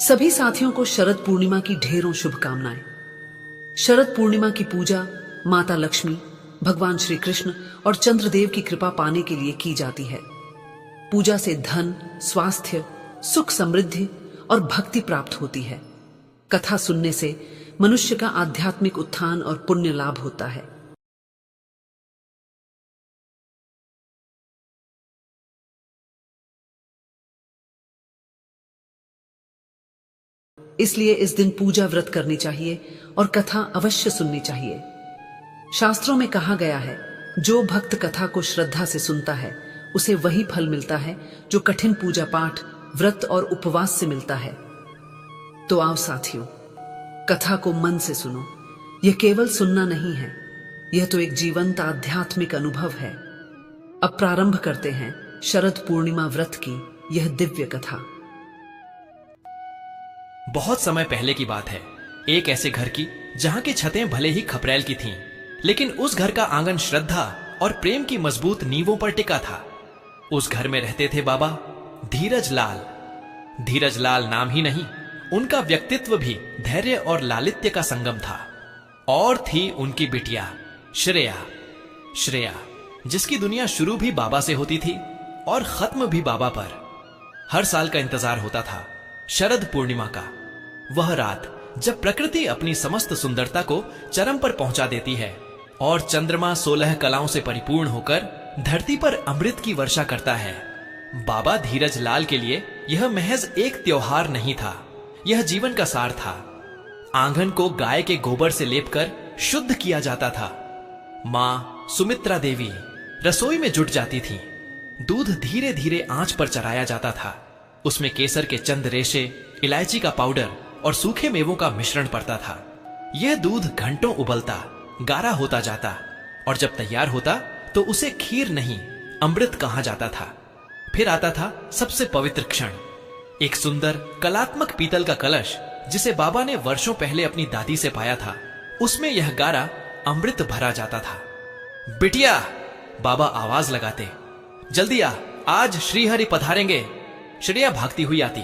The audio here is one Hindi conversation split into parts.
सभी साथियों को शरद पूर्णिमा की ढेरों शुभकामनाएं। शरद पूर्णिमा की पूजा माता लक्ष्मी, भगवान श्री कृष्ण और चंद्रदेव की कृपा पाने के लिए की जाती है। पूजा से धन, स्वास्थ्य, सुख, समृद्धि और भक्ति प्राप्त होती है। कथा सुनने से मनुष्य का आध्यात्मिक उत्थान और पुण्य लाभ होता है। इसलिए इस दिन पूजा व्रत करनी चाहिए और कथा अवश्य सुननी चाहिए। शास्त्रों में कहा गया है, जो भक्त कथा को श्रद्धा से सुनता है उसे वही फल मिलता है जो कठिन पूजा पाठ, व्रत और उपवास से मिलता है। तो आओ साथियों, कथा को मन से सुनो। यह केवल सुनना नहीं है, यह तो एक जीवंत आध्यात्मिक अनुभव है। अब प्रारंभ करते हैं शरद पूर्णिमा व्रत की यह दिव्य कथा। बहुत समय पहले की बात है, एक ऐसे घर की जहां की छतें भले ही खपरेल की थीं, लेकिन उस घर का आंगन श्रद्धा और प्रेम की मजबूत नींवों पर टिका था। उस घर में रहते थे बाबा धीरज लाल। धीरज लाल नाम ही नहीं, उनका व्यक्तित्व भी धैर्य और लालित्य का संगम था। और थी उनकी बिटिया श्रेया। श्रेया जिसकी दुनिया शुरू भी बाबा से होती थी और खत्म भी बाबा पर। हर साल का इंतजार होता था शरद पूर्णिमा का, वह रात जब प्रकृति अपनी समस्त सुंदरता को चरम पर पहुंचा देती है और चंद्रमा 16 कलाओं से परिपूर्ण होकर धरती पर अमृत की वर्षा करता है। बाबा धीरज लाल के लिए यह महज एक त्योहार नहीं था, यह जीवन का सार था। आंगन को गाय के गोबर से लेपकर शुद्ध किया जाता था। मां सुमित्रा देवी रसोई में जुट जाती थी। दूध धीरे धीरे आंच पर चढ़ाया जाता था। उसमें केसर के चंद रेशे, इलायची का पाउडर और सूखे मेवों का मिश्रण पड़ता था। यह दूध घंटों उबलता, गाढ़ा होता जाता और जब तैयार होता तो उसे खीर नहीं, अमृत कहा जाता था। फिर आता था सबसे पवित्र क्षण, एक सुंदर कलात्मक पीतल का कलश जिसे बाबा ने वर्षों पहले अपनी दादी से पाया था। उसमें यह गारा अमृत भरा जाता था। बिटिया, बाबा आवाज लगाते, जल्दी आ, आज श्रीहरि पधारेंगे। श्रेया भागती हुई आती।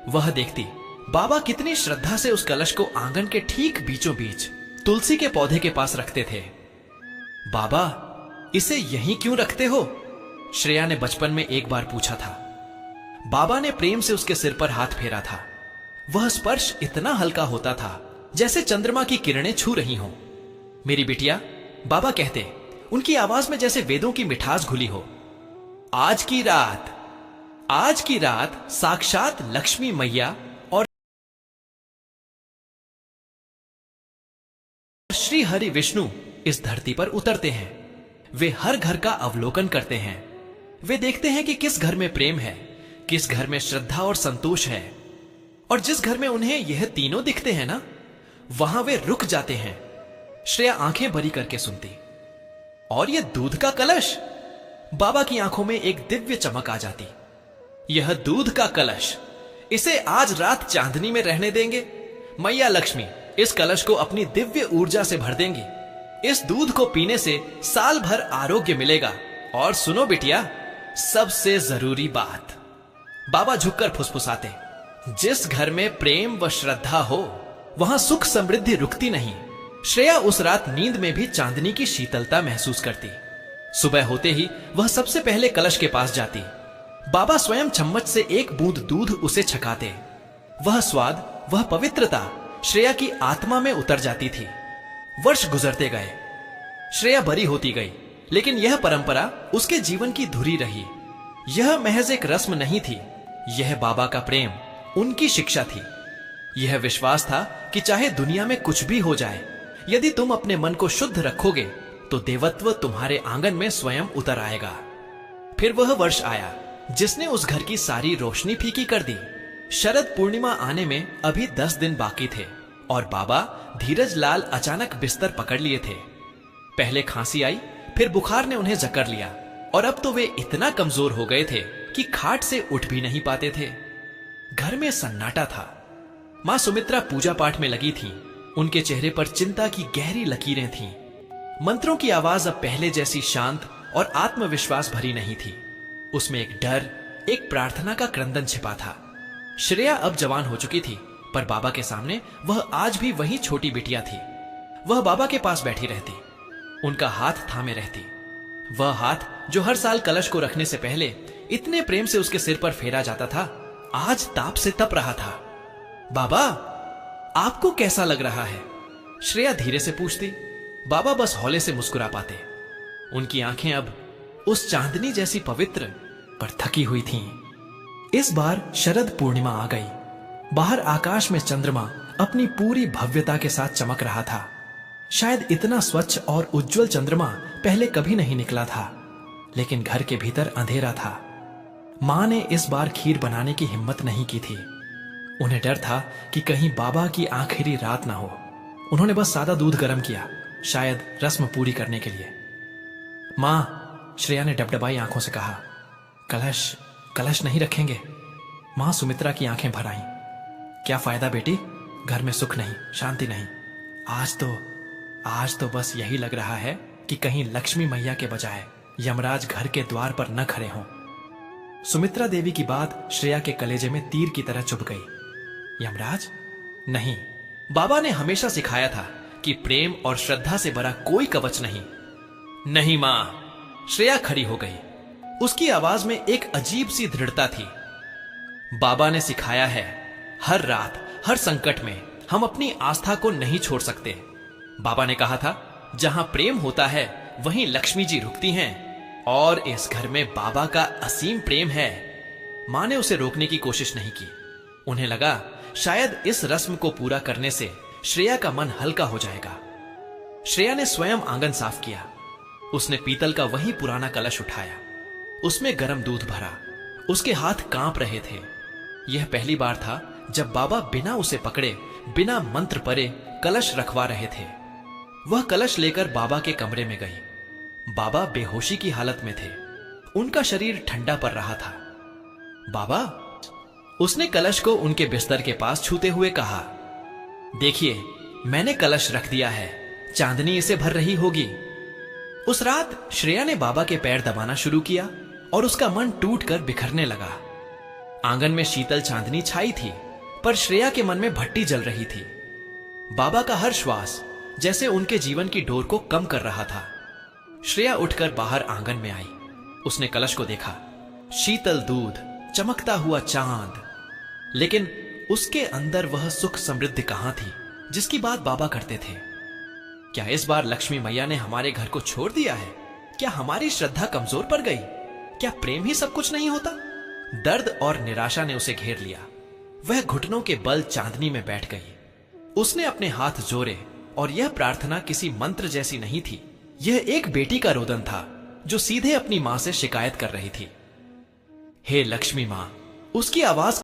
वह देखती बाबा कितनी श्रद्धा से उस कलश को आंगन के ठीक बीचों बीच तुलसी के पौधे के पास रखते थे। बाबा, इसे यहीं क्यों रखते हो? श्रेया ने बचपन में एक बार पूछा था। बाबा ने प्रेम से उसके सिर पर हाथ फेरा था। वह स्पर्श इतना हल्का होता था जैसे चंद्रमा की किरणें छू रही हों। मेरी बिटिया, बाबा कहते, उनकी आवाज में जैसे वेदों की मिठास घुली हो। आज की रात साक्षात लक्ष्मी मैया और श्री हरि विष्णु इस धरती पर उतरते हैं। वे हर घर का अवलोकन करते हैं। वे देखते हैं कि किस घर में प्रेम है, किस घर में श्रद्धा और संतोष है। और जिस घर में उन्हें यह तीनों दिखते हैं ना, वहां वे रुक जाते हैं। श्रेया आंखें बड़ी करके सुनती। और यह दूध का कलश? बाबा की आंखों में एक दिव्य चमक आ जाती। यह दूध का कलश, इसे आज रात चांदनी में रहने देंगे। मैया लक्ष्मी इस कलश को अपनी दिव्य ऊर्जा से भर देंगी। इस दूध को पीने से साल भर आरोग्य मिलेगा। और सुनो बिटिया, सबसे जरूरी बात, बाबा झुककर फुसफुसाते, जिस घर में प्रेम व श्रद्धा हो वहां सुख समृद्धि रुकती नहीं। श्रेया उस रात नींद में भी चांदनी की शीतलता महसूस करती। सुबह होते ही वह सबसे पहले कलश के पास जाती। बाबा स्वयं चम्मच से एक बूंद दूध उसे छकाते। वह स्वाद, वह पवित्रता श्रेया की आत्मा में उतर जाती थी। वर्ष गुजरते गए, श्रेया बड़ी होती गई, लेकिन यह परंपरा उसके जीवन की धुरी रही। यह महज एक रस्म नहीं थी, यह बाबा का प्रेम, उनकी शिक्षा थी। यह विश्वास था कि चाहे दुनिया में कुछ भी हो जाए, यदि तुम अपने मन को शुद्ध रखोगे तो देवत्व तुम्हारे आंगन में स्वयं उतर आएगा। फिर वह वर्ष आया जिसने उस घर की सारी रोशनी फीकी कर दी। शरद पूर्णिमा आने में अभी 10 दिन बाकी थे और बाबा धीरज लाल अचानक बिस्तर पकड़ लिए थे। पहले खांसी आई, फिर बुखार ने उन्हें जकड़ लिया और अब तो वे इतना कमजोर हो गए थे कि खाट से उठ भी नहीं पाते थे। घर में सन्नाटा था। मां सुमित्रा पूजा पाठ में लगी थीं। उनके चेहरे पर चिंता की गहरी लकीरें थीं। मंत्रों की आवाज अब पहले जैसी शांत और आत्मविश्वास भरी नहीं थी। उसमें एक डर, एक प्रार्थना का क्रंदन छिपा था। श्रेया अब जवान हो चुकी थी, पर बाबा के सामने वह आज भी वही छोटी बिटिया थी। वह बाबा के पास बैठी रहती, उनका हाथ थामे रहती। वह हाथ जो हर साल कलश को रखने से पहले इतने प्रेम से उसके सिर पर फेरा जाता था, आज ताप से तप रहा था। बाबा, आपको कैसा लग रहा है? श्रेया धीरे से पूछती। बाबा बस हौले से मुस्कुरा पाते। उनकी आंखें अब उस चांदनी जैसी पवित्र पर थकी हुई थीं। इस बार शरद पूर्णिमा आ गई। बाहर आकाश में चंद्रमा अपनी पूरी भव्यता के साथ चमक रहा था। शायद इतना स्वच्छ और उज्जवल चंद्रमा पहले कभी नहीं निकला था, लेकिन घर के भीतर अंधेरा था। मां ने इस बार खीर बनाने की हिम्मत नहीं की थी। उन्हें डर था कि कहीं बाबा की आखिरी रात ना हो। उन्होंने बस सादा दूध गर्म किया, शायद रस्म पूरी करने के लिए। मां, श्रेया ने डबडबाई आंखों से कहा, कलश कलश नहीं रखेंगे? मां सुमित्रा की आंखें भर आईं। क्या फायदा बेटी, घर में सुख नहीं, शांति नहीं। आज तो बस यही लग रहा है कि कहीं लक्ष्मी मैया के बजाय यमराज घर के द्वार पर न खड़े हों। सुमित्रा देवी की बात श्रेया के कलेजे में तीर की तरह चुभ गई। यमराज? नहीं, बाबा ने हमेशा सिखाया था कि प्रेम और श्रद्धा से बड़ा कोई कवच नहीं। नहीं मां। श्रेया खड़ी हो गई। उसकी आवाज में एक अजीब सी दृढ़ता थी। बाबा ने सिखाया है, हर रात, हर संकट में हम अपनी आस्था को नहीं छोड़ सकते। बाबा ने कहा था, जहां प्रेम होता है वहीं लक्ष्मी जी रुकती हैं, और इस घर में बाबा का असीम प्रेम है। मां ने उसे रोकने की कोशिश नहीं की। उन्हें लगा शायद इस रस्म को पूरा करने से श्रेया का मन हल्का हो जाएगा। श्रेया ने स्वयं आंगन साफ किया। उसने पीतल का वही पुराना कलश उठाया, उसमें गर्म दूध भरा। उसके हाथ कांप रहे थे। यह पहली बार था जब बाबा बिना उसे पकड़े, बिना मंत्र परे कलश रखवा रहे थे। वह कलश लेकर बाबा के कमरे में गई। बाबा बेहोशी की हालत में थे। उनका शरीर ठंडा पड़ रहा था। बाबा, उसने कलश को उनके बिस्तर के पास छूते हुए कहा, देखिए, मैंने कलश रख दिया है, चांदनी इसे भर रही होगी। उस रात श्रेया ने बाबा के पैर दबाना शुरू किया और उसका मन टूटकर बिखरने लगा। आंगन में शीतल चांदनी छाई थी, पर श्रेया के मन में भट्टी जल रही थी। बाबा का हर श्वास जैसे उनके जीवन की डोर को कम कर रहा था। श्रेया उठकर बाहर आंगन में आई। उसने कलश को देखा, शीतल दूध, चमकता हुआ चांद, लेकिन उसके अंदर वह सुख समृद्धि कहां थी जिसकी बात बाबा करते थे। क्या इस बार लक्ष्मी मैया ने हमारे घर को छोड़ दिया है? क्या हमारी श्रद्धा कमजोर पड़ गई? क्या प्रेम ही सब कुछ नहीं होता? दर्द और निराशा ने उसे घेर लिया। वह घुटनों के बल चांदनी में बैठ गई। उसने अपने हाथ जोड़े, और यह प्रार्थना किसी मंत्र जैसी नहीं थी। यह एक बेटी का रोदन था जो सीधे अपनी मां से शिकायत कर रही थी। हे लक्ष्मी मां। उसकी आवाज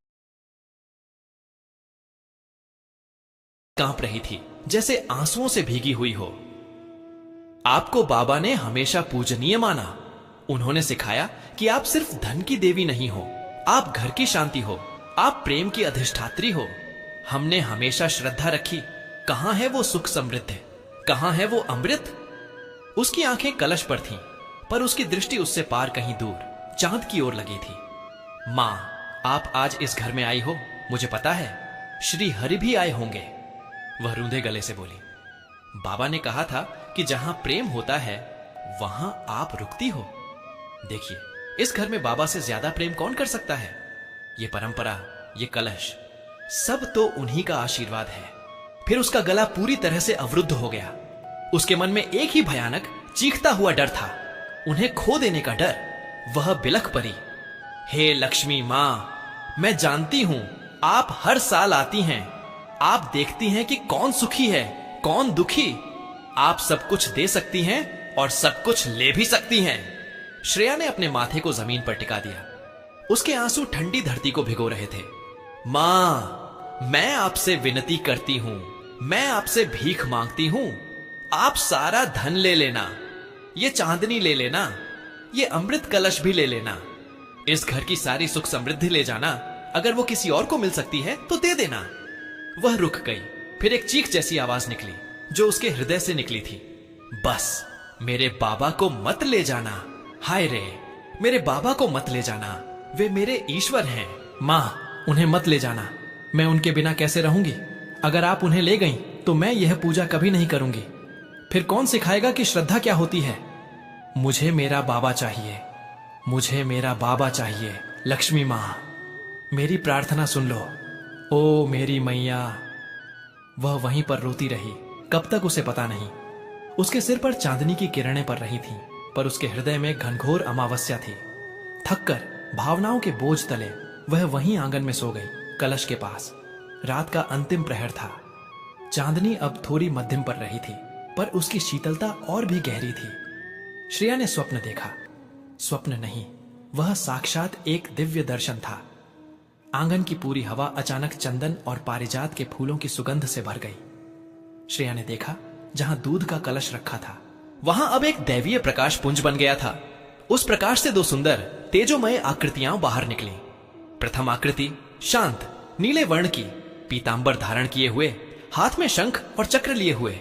कांप रही थी, जैसे आंसुओं से भीगी हुई हो। आपको बाबा ने हमेशा पूजनीय माना। उन्होंने सिखाया कि आप सिर्फ धन की देवी नहीं हो, आप घर की शांति हो, आप प्रेम की अधिष्ठात्री हो। हमने हमेशा श्रद्धा रखी। कहां है वो सुख समृद्धि? कहां है वो अमृत? उसकी आंखें कलश पर थीं, पर उसकी दृष्टि उससे पार कहीं दूर चांद की ओर लगी थी। मां, आप आज इस घर में आई हो, मुझे पता है। श्री हरि भी आए होंगे, वह रूंधे गले से बोली। बाबा ने कहा था कि जहां प्रेम होता है वहां आप रुकती हो। देखिए, इस घर में बाबा से ज्यादा प्रेम कौन कर सकता है? ये परंपरा, ये कलश, सब तो उन्हीं का आशीर्वाद है। फिर उसका गला पूरी तरह से अवरुद्ध हो गया। उसके मन में एक ही भयानक चीखता हुआ डर था, उन्हें खो देने का डर। वह बिलख पड़ी। हे लक्ष्मी मां, मैं जानती हूं आप हर साल आती हैं। आप देखती हैं कि कौन सुखी है, कौन दुखी। आप सब कुछ दे सकती हैं और सब कुछ ले भी सकती हैं। श्रेया ने अपने माथे को जमीन पर टिका दिया। उसके आंसू ठंडी धरती को भिगो रहे थे। मां, मैं आपसे विनती करती हूं, मैं आपसे भीख मांगती हूं। आप सारा धन ले लेना, ये चांदनी ले लेना, ये अमृत कलश भी ले लेना। इस घर की सारी सुख समृद्धि ले जाना। अगर वो किसी और को मिल सकती है तो दे देना। वह रुक गई। फिर एक चीख जैसी आवाज निकली जो उसके हृदय से निकली थी। बस मेरे बाबा को मत ले जाना। हाय रे, मेरे बाबा को मत ले जाना, वे मेरे ईश्वर हैं। मां, उन्हें मत ले जाना। मैं उनके बिना कैसे रहूंगी? अगर आप उन्हें ले गईं, तो मैं यह पूजा कभी नहीं करूंगी। फिर कौन सिखाएगा कि श्रद्धा क्या होती है? मुझे मेरा बाबा चाहिए, मुझे मेरा बाबा चाहिए। लक्ष्मी माँ, मेरी प्रार्थना सुन लो। ओ मेरी मैया। वह वहीं पर रोती रही। कब तक उसे पता नहीं। उसके सिर पर चांदनी की किरणें पड़ रही थीं, पर उसके हृदय में घनघोर अमावस्या थी। थककर भावनाओं के बोझ तले वह वहीं आंगन में सो गई, कलश के पास। रात का अंतिम प्रहर था। चांदनी अब थोड़ी मध्यम पड़ रही थी, पर उसकी शीतलता और भी गहरी थी। श्रेया ने स्वप्न देखा। स्वप्न नहीं, वह साक्षात एक दिव्य दर्शन था। आंगन की पूरी हवा अचानक चंदन और पारिजात के फूलों की सुगंध से भर गई। श्रेया ने देखा, जहां दूध का कलश रखा था, वहां अब एक दैवीय प्रकाश पुंज बन गया था। उस प्रकाश से दो सुंदर तेजोमय आकृतियां बाहर निकली। प्रथम आकृति शांत नीले वर्ण की, पीतांबर धारण किए हुए, हाथ में शंख और चक्र लिए हुए।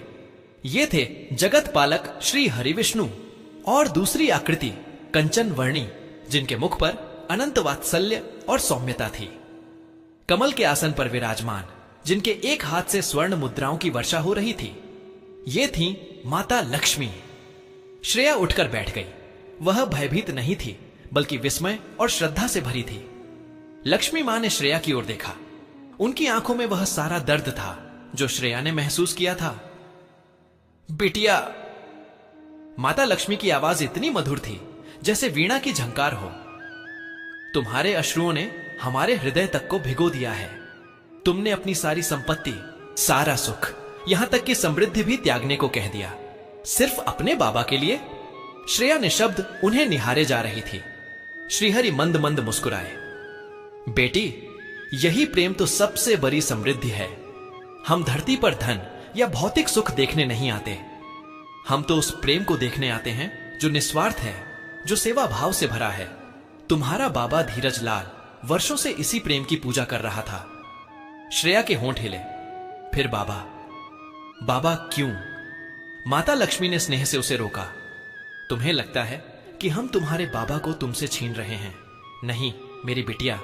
ये थे जगत पालक श्री हरिविष्णु। और दूसरी आकृति कंचन वर्णी, जिनके मुख पर अनंत वात्सल्य और सौम्यता थी। कमल के आसन पर विराजमान, जिनके एक हाथ से स्वर्ण मुद्राओं की वर्षा हो रही थी, ये थी माता लक्ष्मी। श्रेया उठकर बैठ गई। वह भयभीत नहीं थी, बल्कि विस्मय और श्रद्धा से भरी थी। लक्ष्मी मां ने श्रेया की ओर देखा। उनकी आंखों में वह सारा दर्द था जो श्रेया ने महसूस किया था। बिटिया। माता लक्ष्मी की आवाज इतनी मधुर थी जैसे वीणा की झंकार हो। तुम्हारे अश्रुओं ने हमारे हृदय तक को भिगो दिया है। तुमने अपनी सारी संपत्ति, सारा सुख, यहां तक कि समृद्धि भी त्यागने को कह दिया, सिर्फ अपने बाबा के लिए। श्रेया निशब्द उन्हें निहारे जा रही थी। श्रीहरि मंद मंद मुस्कुराए। बेटी, यही प्रेम तो सबसे बड़ी समृद्धि है। हम धरती पर धन या भौतिक सुख देखने नहीं आते। हम तो उस प्रेम को देखने आते हैं जो निस्वार्थ है, जो सेवा भाव से भरा है। तुम्हारा बाबा धीरज लाल वर्षों से इसी प्रेम की पूजा कर रहा था। श्रेया के होंठ हिले। फिर बाबा, बाबा क्यों? माता लक्ष्मी ने स्नेह से उसे रोका। तुम्हें लगता है कि हम तुम्हारे बाबा को तुमसे छीन रहे हैं। नहीं मेरी बिटिया,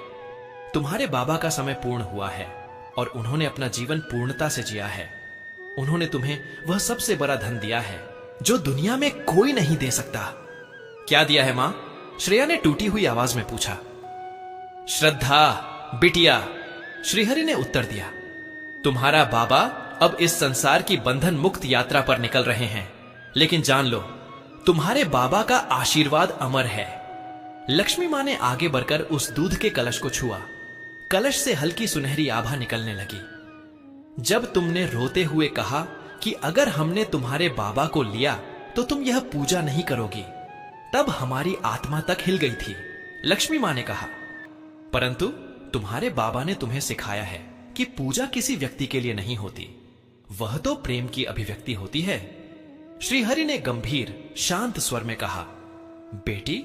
तुम्हारे बाबा का समय पूर्ण हुआ है और उन्होंने अपना जीवन पूर्णता से जिया है। उन्होंने तुम्हें वह सबसे बड़ा धन दिया है जो दुनिया में कोई नहीं दे सकता। क्या दिया है मां? श्रेया ने टूटी हुई आवाज में पूछा। श्रद्धा बिटिया, श्रीहरि ने उत्तर दिया। तुम्हारा बाबा अब इस संसार की बंधन मुक्त यात्रा पर निकल रहे हैं, लेकिन जान लो, तुम्हारे बाबा का आशीर्वाद अमर है। लक्ष्मी मां ने आगे बढ़कर उस दूध के कलश को छुआ। कलश से हल्की सुनहरी आभा निकलने लगी। जब तुमने रोते हुए कहा कि अगर हमने तुम्हारे बाबा को लिया तो तुम यह पूजा नहीं करोगी, तब हमारी आत्मा तक हिल गई थी, लक्ष्मी मां ने कहा। परंतु तुम्हारे बाबा ने तुम्हें सिखाया है कि पूजा किसी व्यक्ति के लिए नहीं होती, वह तो प्रेम की अभिव्यक्ति होती है। श्रीहरि ने गंभीर शांत स्वर में कहा, बेटी,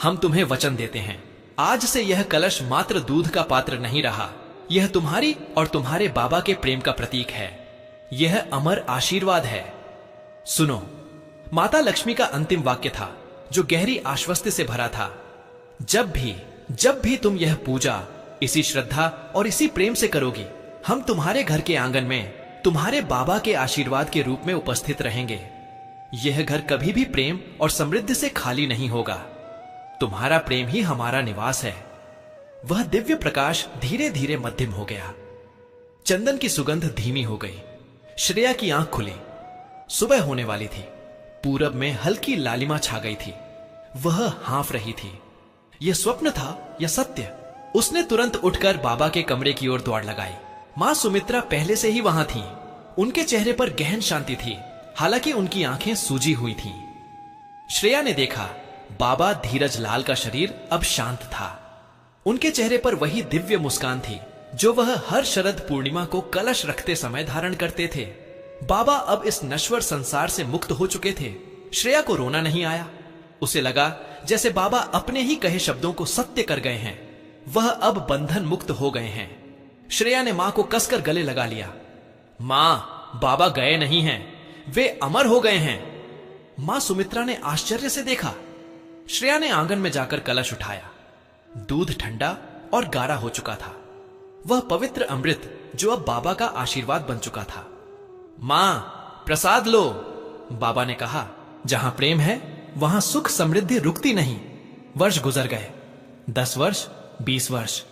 हम तुम्हें वचन देते हैं, आज से यह कलश मात्र दूध का पात्र नहीं रहा। यह तुम्हारी और तुम्हारे बाबा के प्रेम का प्रतीक है। यह अमर आशीर्वाद है। सुनो, माता लक्ष्मी का अंतिम वाक्य था जो गहरी आश्वस्ति से भरा था। जब भी तुम यह पूजा इसी श्रद्धा और इसी प्रेम से करोगी, हम तुम्हारे घर के आंगन में तुम्हारे बाबा के आशीर्वाद के रूप में उपस्थित रहेंगे। यह घर कभी भी प्रेम और समृद्धि से खाली नहीं होगा। तुम्हारा प्रेम ही हमारा निवास है। वह दिव्य प्रकाश धीरे धीरे मध्यम हो गया। चंदन की सुगंध धीमी हो गई। श्रेया की आंख खुली। सुबह होने वाली थी। पूरब में हल्की लालिमा छा गई थी। वह हाँफ रही थी। यह स्वप्न था या सत्य? उसने तुरंत उठकर बाबा के कमरे की ओर दौड़ लगाई। मां सुमित्रा पहले से ही वहां थी। उनके चेहरे पर गहन शांति थी, हालांकि उनकी आंखें सूजी हुई थीं। श्रेया ने देखा, बाबा धीरज लाल का शरीर अब शांत था। उनके चेहरे पर वही दिव्य मुस्कान थी जो वह हर शरद पूर्णिमा को कलश रखते समय धारण करते थे। बाबा अब इस नश्वर संसार से मुक्त हो चुके थे। श्रेया को रोना नहीं आया। उसे लगा जैसे बाबा अपने ही कहे शब्दों को सत्य कर गए हैं। वह अब बंधन मुक्त हो गए हैं। श्रेया ने मां को कसकर गले लगा लिया। मां, बाबा गए नहीं हैं, वे अमर हो गए हैं। मां सुमित्रा ने आश्चर्य से देखा। श्रेया ने आंगन में जाकर कलश उठाया। दूध ठंडा और गाढ़ा हो चुका था। वह पवित्र अमृत जो अब बाबा का आशीर्वाद बन चुका था। मां, प्रसाद लो, बाबा ने कहा। जहां प्रेम है वहां सुख समृद्धि रुकती नहीं। वर्ष गुजर गए, 10 वर्ष, 20 वर्ष।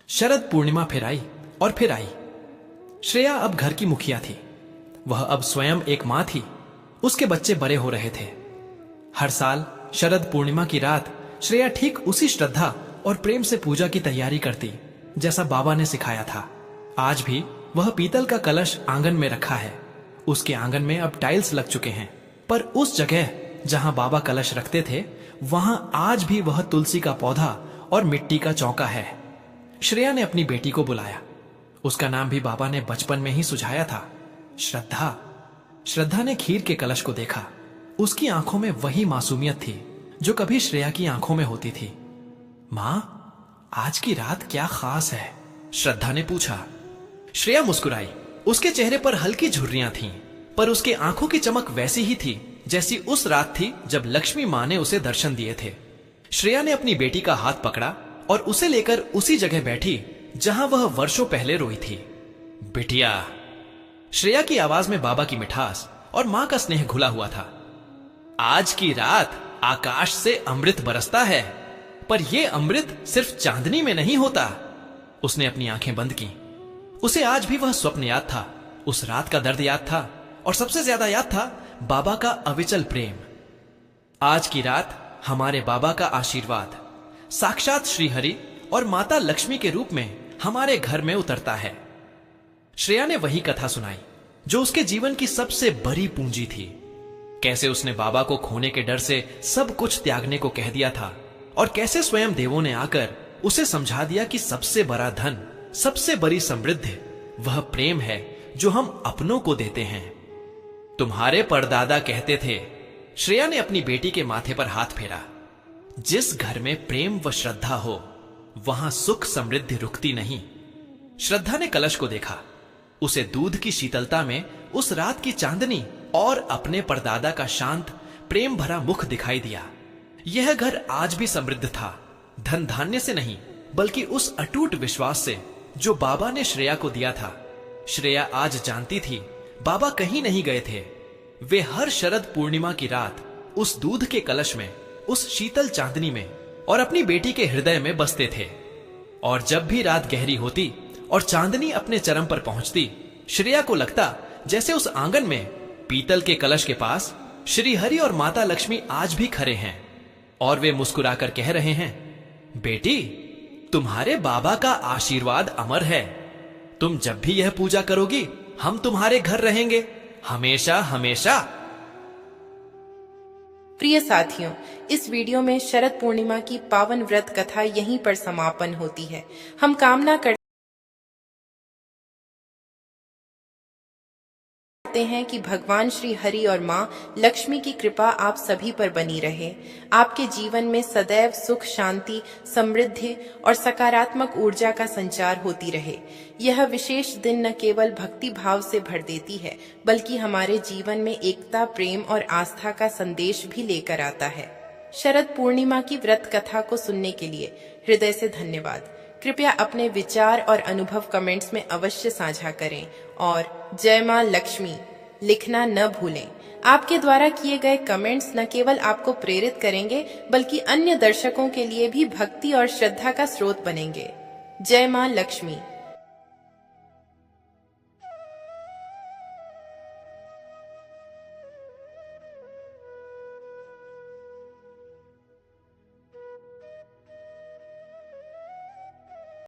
शरद पूर्णिमा फिर आई और फिर आई। श्रेया अब घर की मुखिया थी। वह अब स्वयं एक मां थी। उसके बच्चे बड़े हो रहे थे। हर साल शरद पूर्णिमा की रात श्रेया ठीक उसी श्रद्धा और प्रेम से पूजा की तैयारी करती जैसा बाबा ने सिखाया था। आज भी वह पीतल का कलश आंगन में रखा है। उसके आंगन में अब टाइल्स लग चुके हैं, पर उस जगह जहां बाबा कलश रखते थे वहां आज भी वह तुलसी का पौधा और मिट्टी का चौका है। श्रेया ने अपनी बेटी को बुलाया। उसका नाम भी बाबा ने बचपन में ही सुझाया था, श्रद्धा। श्रद्धा ने खीर के कलश को देखा। उसकी आंखों में वही मासूमियत थी जो कभी श्रेया की आंखों में होती थी। मां, आज की रात क्या खास है? श्रद्धा ने पूछा। श्रेया मुस्कुराई। उसके चेहरे पर हल्की झुर्रियां थीं, पर उसके आंखों की चमक वैसी ही थी जैसी उस रात थी जब लक्ष्मी मां ने उसे दर्शन दिए थे। श्रेया ने अपनी बेटी का हाथ पकड़ा और उसे लेकर उसी जगह बैठी जहां वह वर्षों पहले रोई थी। बिटिया। श्रेया की आवाज में बाबा की मिठास और मां का स्नेह घुला हुआ था। आज की रात आकाश से अमृत बरसता है, पर यह अमृत सिर्फ चांदनी में नहीं होता। उसने अपनी आंखें बंद की। उसे आज भी वह स्वप्न याद था, उस रात का दर्द याद था, और सबसे ज्यादा याद था बाबा का अविचल प्रेम। आज की रात हमारे बाबा का आशीर्वाद साक्षात श्री हरि और माता लक्ष्मी के रूप में हमारे घर में उतरता है। श्रेया ने वही कथा सुनाई जो उसके जीवन की सबसे बड़ी पूंजी थी। कैसे उसने बाबा को खोने के डर से सब कुछ त्यागने को कह दिया था, और कैसे स्वयं देवों ने आकर उसे समझा दिया कि सबसे बड़ा धन, सबसे बड़ी समृद्धि वह प्रेम है जो हम अपनों को देते हैं। तुम्हारे परदादा कहते थे। श्रेया ने अपनी बेटी के माथे पर हाथ फेरा। जिस घर में प्रेम व श्रद्धा हो वहां सुख समृद्धि रुकती नहीं। श्रद्धा ने कलश को देखा। उसे दूध की शीतलता में उस रात की चांदनी और अपने परदादा का शांत प्रेम भरा मुख दिखाई दिया। यह घर आज भी समृद्ध था, धन धान्य से नहीं, बल्कि उस अटूट विश्वास से जो बाबा ने श्रेया को दिया था। श्रेया आज जानती थी बाबा कहीं नहीं गए थे। वे हर शरद पूर्णिमा की रात उस दूध के कलश में, उस शीतल चांदनी में और अपनी बेटी के हृदय में बसते थे। और जब भी रात गहरी होती और चांदनी अपने चरम पर पहुंचती, श्रेया को लगता जैसे उस आंगन में पीतल के कलश के पास श्री हरि और माता लक्ष्मी आज भी खड़े हैं, और वे मुस्कुराकर कह रहे हैं, बेटी, तुम्हारे बाबा का आशीर्वाद अमर है। तुम जब भी यह पूजा करोगी हम तुम्हारे घर रहेंगे, हमेशा हमेशा। प्रिय साथियों, इस वीडियो में शरद पूर्णिमा की पावन व्रत कथा यहीं पर समापन होती है। हम कामना करते हैं कि भगवान श्री हरि और मां लक्ष्मी की कृपा आप सभी पर बनी रहे। आपके जीवन में सदैव सुख, शांति, समृद्धि और सकारात्मक ऊर्जा का संचार होती रहे। यह विशेष दिन न केवल भक्ति भाव से भर देती है, बल्कि हमारे जीवन में एकता, प्रेम और आस्था का संदेश भी लेकर आता है। शरद पूर्णिमा की व्रत कथा को सुनने के लिए हृदय से धन्यवाद। कृपया अपने विचार और अनुभव कमेंट्स में अवश्य साझा करें और जय मां लक्ष्मी लिखना न भूलें। आपके द्वारा किए गए कमेंट्स न केवल आपको प्रेरित करेंगे, बल्कि अन्य दर्शकों के लिए भी भक्ति और श्रद्धा का स्रोत बनेंगे। जय मां लक्ष्मी।